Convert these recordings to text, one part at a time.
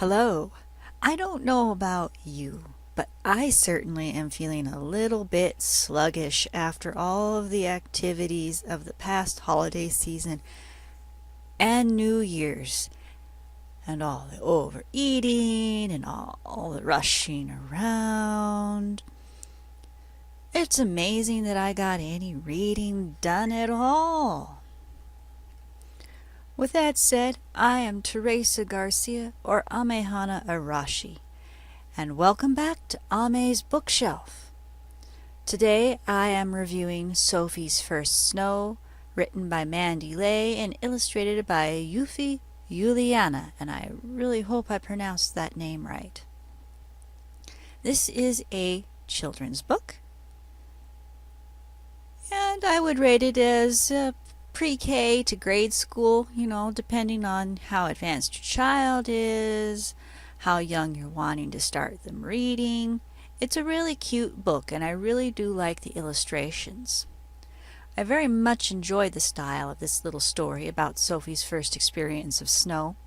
Hello. I don't know about you, but I certainly am feeling a little bit sluggish after all of the activities of the past holiday season and New Year's, and all the overeating and all the rushing around. It's amazing that I got any reading done at all. With that said, I am Teresa Garcia, or Amehana Arashi, and welcome back to Ame's Bookshelf. Today I am reviewing Sophie's First Snow, written by Mandy, Leigh, and illustrated by Yufi Juliana, and I really hope I pronounced that name right. This is a children's book, and I would rate it as pre-K to grade school, depending on how advanced your child is, how young you're wanting to start them reading. It's a really cute book, and I really do like the illustrations. I very much enjoyed the style of this little story about Sophie's first experience of snow.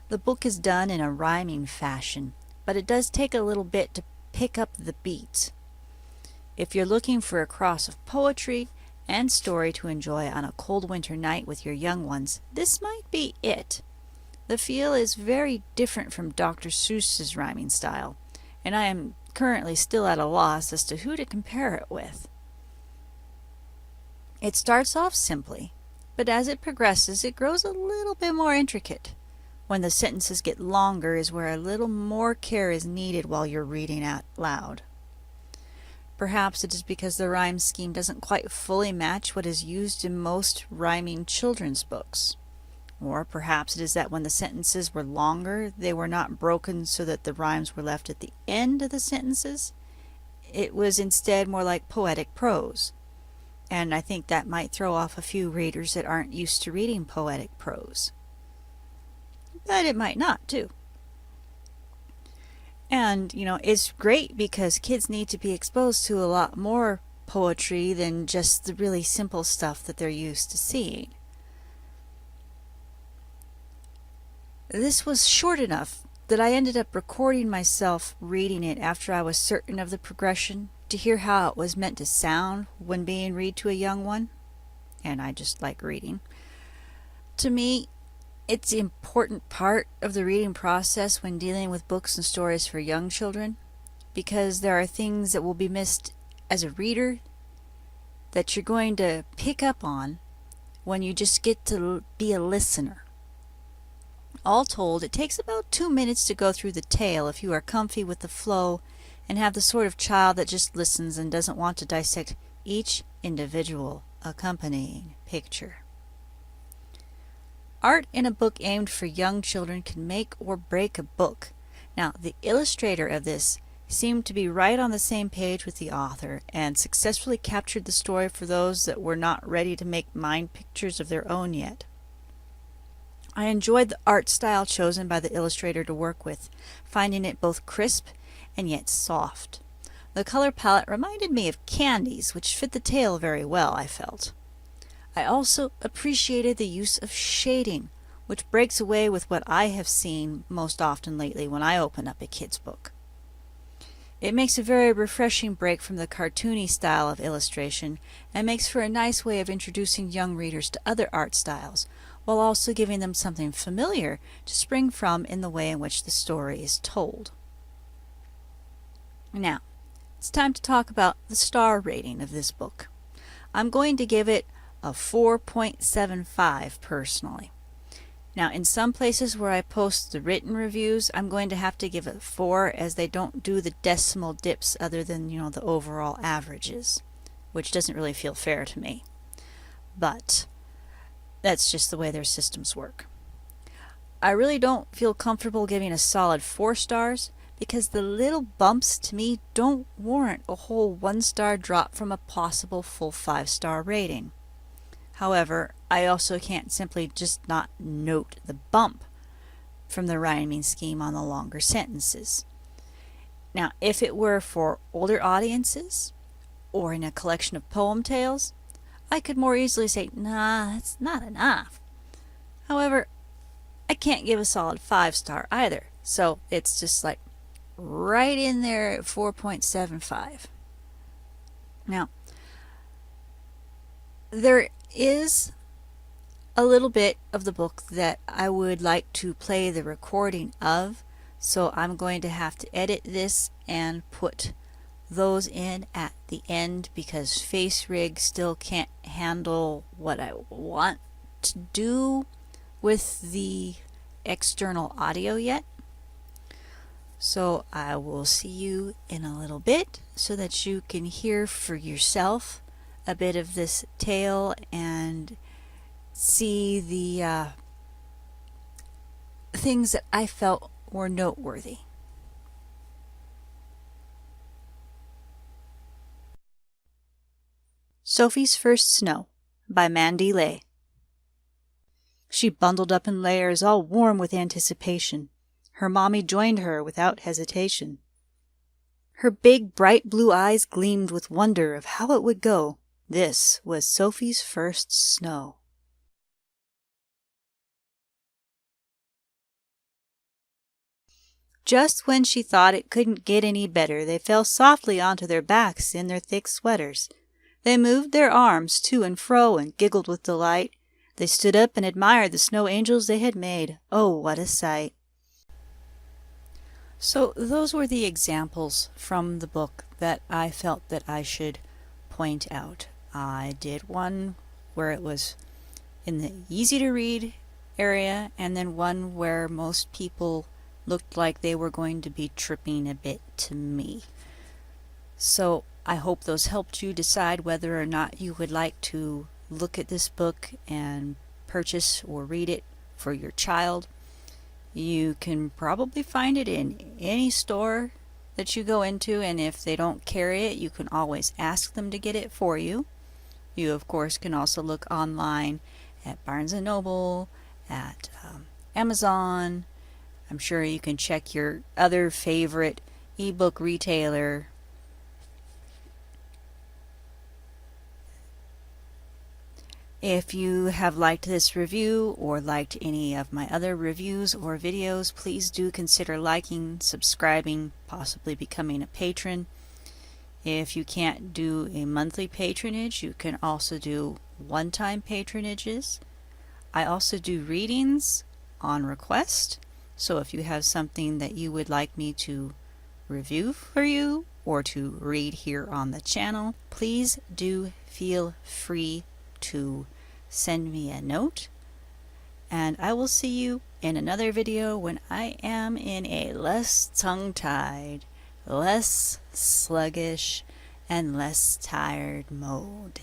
The book is done in a rhyming fashion, but it does take a little bit to pick up the beats. If you're looking for a cross of poetry and story to enjoy on a cold winter night with your young ones, this might be it. The feel is very different from Dr. Seuss's rhyming style, and I am currently still at a loss as to who to compare it with. It starts off simply, but as it progresses it grows a little bit more intricate. When the sentences get longer is where a little more care is needed while you're reading out loud. Perhaps it is because the rhyme scheme doesn't quite fully match what is used in most rhyming children's books. Or perhaps it is that when the sentences were longer, they were not broken so that the rhymes were left at the end of the sentences. It was instead more like poetic prose. And I think that might throw off a few readers that aren't used to reading poetic prose. But it might not, too. And, it's great because kids need to be exposed to a lot more poetry than just the really simple stuff that they're used to seeing. This was short enough that I ended up recording myself reading it after I was certain of the progression to hear how it was meant to sound when being read to a young one. And I just like reading. To me, it's an important part of the reading process when dealing with books and stories for young children, because there are things that will be missed as a reader that you're going to pick up on when you just get to be a listener. All told, it takes about 2 minutes to go through the tale if you are comfy with the flow and have the sort of child that just listens and doesn't want to dissect each individual accompanying picture. Art in a book aimed for young children can make or break a book. Now, the illustrator of this seemed to be right on the same page with the author and successfully captured the story for those that were not ready to make mind pictures of their own yet. I enjoyed the art style chosen by the illustrator to work with, finding it both crisp and yet soft. The color palette reminded me of candies, which fit the tale very well, I felt. I also appreciated the use of shading, which breaks away with what I have seen most often lately when I open up a kid's book. It makes a very refreshing break from the cartoony style of illustration and makes for a nice way of introducing young readers to other art styles, while also giving them something familiar to spring from in the way in which the story is told. Now, it's time to talk about the star rating of this book. I'm going to give it a 4.75 personally. Now, in some places where I post the written reviews, I'm going to have to give it 4 as they don't do the decimal dips other than, the overall averages, which doesn't really feel fair to me. But that's just the way their systems work. I really don't feel comfortable giving a solid 4 stars because the little bumps to me don't warrant a whole 1-star drop from a possible full 5-star rating. However, I also can't simply just not note the bump from the rhyming scheme on the longer sentences. Now, if it were for older audiences or in a collection of poem tales, I could more easily say, nah, that's not enough. However, I can't give a solid 5-star either, So it's just like right in there at 4.75. Now, there is a little bit of the book that I would like to play the recording of, so I'm going to have to edit this and put those in at the end because FaceRig still can't handle what I want to do with the external audio yet. So I will see you in a little bit so that you can hear for yourself a bit of this tale and see the things that I felt were noteworthy. Sophie's First Snow by Mandy, Leigh. She bundled up in layers, all warm with anticipation. Her mommy joined her without hesitation. Her big, bright blue eyes gleamed with wonder of how it would go. This was Sophie's first snow. Just when she thought it couldn't get any better, they fell softly onto their backs in their thick sweaters. They moved their arms to and fro and giggled with delight. They stood up and admired the snow angels they had made. Oh, what a sight! So those were the examples from the book that I felt that I should point out. I did one where it was in the easy to read area, and then one where most people looked like they were going to be tripping a bit to me. So I hope those helped you decide whether or not you would like to look at this book and purchase or read it for your child. You can probably find it in any store that you go into, and if they don't carry it, you can always ask them to get it for you. You, of course, can also look online at Barnes & Noble, at Amazon. I'm sure you can check your other favorite ebook retailer. If you have liked this review or liked any of my other reviews or videos, please do consider liking, subscribing, possibly becoming a patron. If you can't do a monthly patronage, you can also do one-time patronages. I also do readings on request, so if you have something that you would like me to review for you or to read here on the channel, please do feel free to send me a note, and I will see you in another video when I am in a less tongue-tied, less sluggish, and less tired mode.